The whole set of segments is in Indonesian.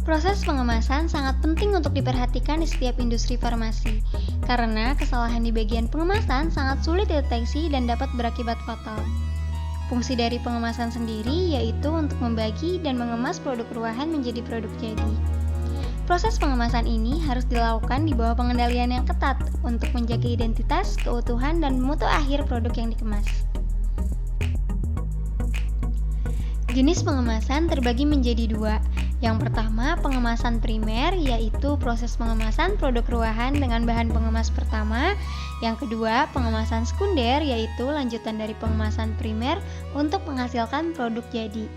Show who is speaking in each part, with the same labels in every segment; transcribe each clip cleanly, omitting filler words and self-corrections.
Speaker 1: Proses pengemasan sangat penting untuk diperhatikan di setiap industri farmasi, karena kesalahan di bagian pengemasan sangat sulit dideteksi dan dapat berakibat fatal. Fungsi dari pengemasan sendiri yaitu untuk membagi dan mengemas produk ruahan menjadi produk jadi. Proses pengemasan ini harus dilakukan di bawah pengendalian yang ketat untuk menjaga identitas, keutuhan, dan mutu akhir produk yang dikemas. Jenis pengemasan terbagi menjadi dua. Yang pertama, pengemasan primer, yaitu proses pengemasan produk ruahan dengan bahan pengemas pertama. Yang kedua, pengemasan sekunder, yaitu lanjutan dari pengemasan primer untuk menghasilkan produk jadi.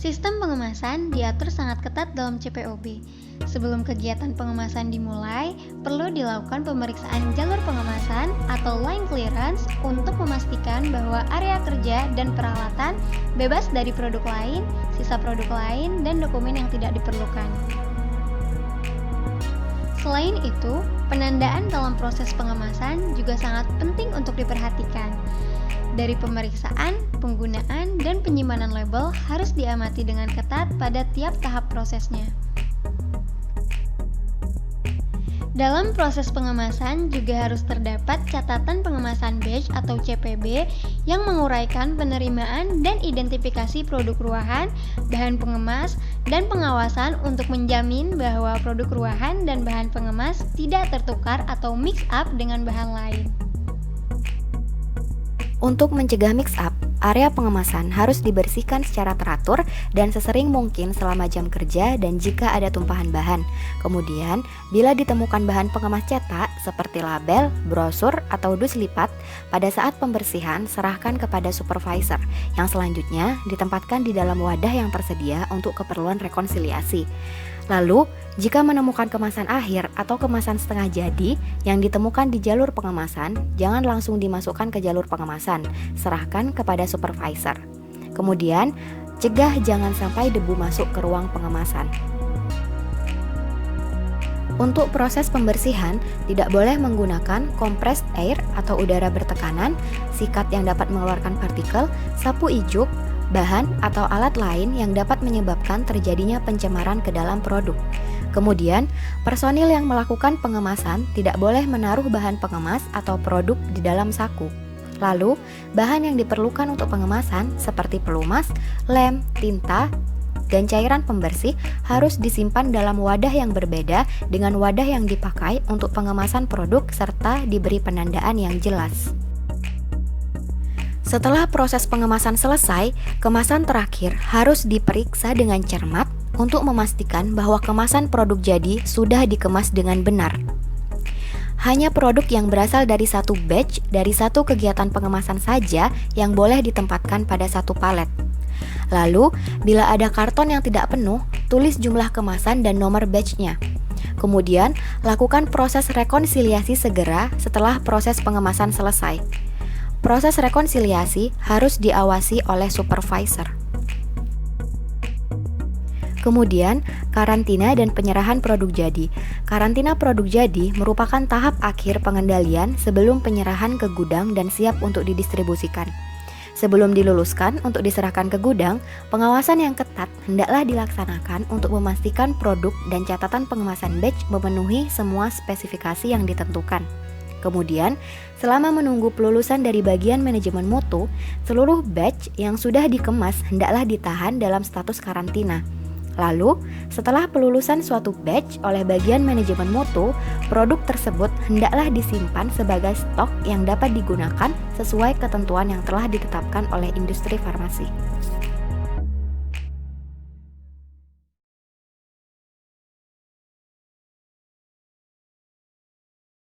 Speaker 1: Sistem pengemasan diatur sangat ketat dalam CPOB. Sebelum kegiatan pengemasan dimulai, perlu dilakukan pemeriksaan jalur pengemasan atau line clearance untuk memastikan bahwa area kerja dan peralatan bebas dari produk lain, sisa produk lain, dan dokumen yang tidak diperlukan. Selain itu, penandaan dalam proses pengemasan juga sangat penting untuk diperhatikan. Dari pemeriksaan, penggunaan, dan penyimpanan label harus diamati dengan ketat pada tiap tahap prosesnya. Dalam proses pengemasan juga harus terdapat catatan pengemasan batch atau CPB yang menguraikan penerimaan dan identifikasi produk ruahan, bahan pengemas, dan pengawasan untuk menjamin bahwa produk ruahan dan bahan pengemas tidak tertukar atau mix up dengan bahan lain.
Speaker 2: Untuk mencegah mix up, area pengemasan harus dibersihkan secara teratur dan sesering mungkin selama jam kerja dan jika ada tumpahan bahan. Kemudian, bila ditemukan bahan pengemas cetak seperti label, brosur, atau dus lipat, pada saat pembersihan serahkan kepada supervisor yang selanjutnya ditempatkan di dalam wadah yang tersedia untuk keperluan rekonsiliasi. Lalu, jika menemukan kemasan akhir atau kemasan setengah jadi yang ditemukan di jalur pengemasan, jangan langsung dimasukkan ke jalur pengemasan, serahkan kepada supervisor. Kemudian, cegah jangan sampai debu masuk ke ruang pengemasan. Untuk proses pembersihan, tidak boleh menggunakan compressed air atau udara bertekanan, sikat yang dapat mengeluarkan partikel, sapu ijuk, bahan atau alat lain yang dapat menyebabkan terjadinya pencemaran ke dalam produk. Kemudian, personil yang melakukan pengemasan tidak boleh menaruh bahan pengemas atau produk di dalam saku. Lalu, bahan yang diperlukan untuk pengemasan seperti pelumas, lem, tinta, dan cairan pembersih harus disimpan dalam wadah yang berbeda dengan wadah yang dipakai untuk pengemasan produk serta diberi penandaan yang jelas. Setelah proses pengemasan selesai, kemasan terakhir harus diperiksa dengan cermat untuk memastikan bahwa kemasan produk jadi sudah dikemas dengan benar. Hanya produk yang berasal dari satu batch dari satu kegiatan pengemasan saja yang boleh ditempatkan pada satu palet. Lalu, bila ada karton yang tidak penuh, tulis jumlah kemasan dan nomor batch-nya. Kemudian, lakukan proses rekonsiliasi segera setelah proses pengemasan selesai. Proses rekonsiliasi harus diawasi oleh supervisor. Kemudian, karantina dan penyerahan produk jadi. Karantina produk jadi merupakan tahap akhir pengendalian sebelum penyerahan ke gudang dan siap untuk didistribusikan. Sebelum diluluskan untuk diserahkan ke gudang, pengawasan yang ketat hendaklah dilaksanakan untuk memastikan produk dan catatan pengemasan batch memenuhi semua spesifikasi yang ditentukan. Kemudian, selama menunggu pelulusan dari bagian manajemen mutu, seluruh batch yang sudah dikemas hendaklah ditahan dalam status karantina. Lalu, setelah pelulusan suatu batch oleh bagian manajemen mutu, produk tersebut hendaklah disimpan sebagai stok yang dapat digunakan sesuai ketentuan yang telah ditetapkan oleh industri farmasi.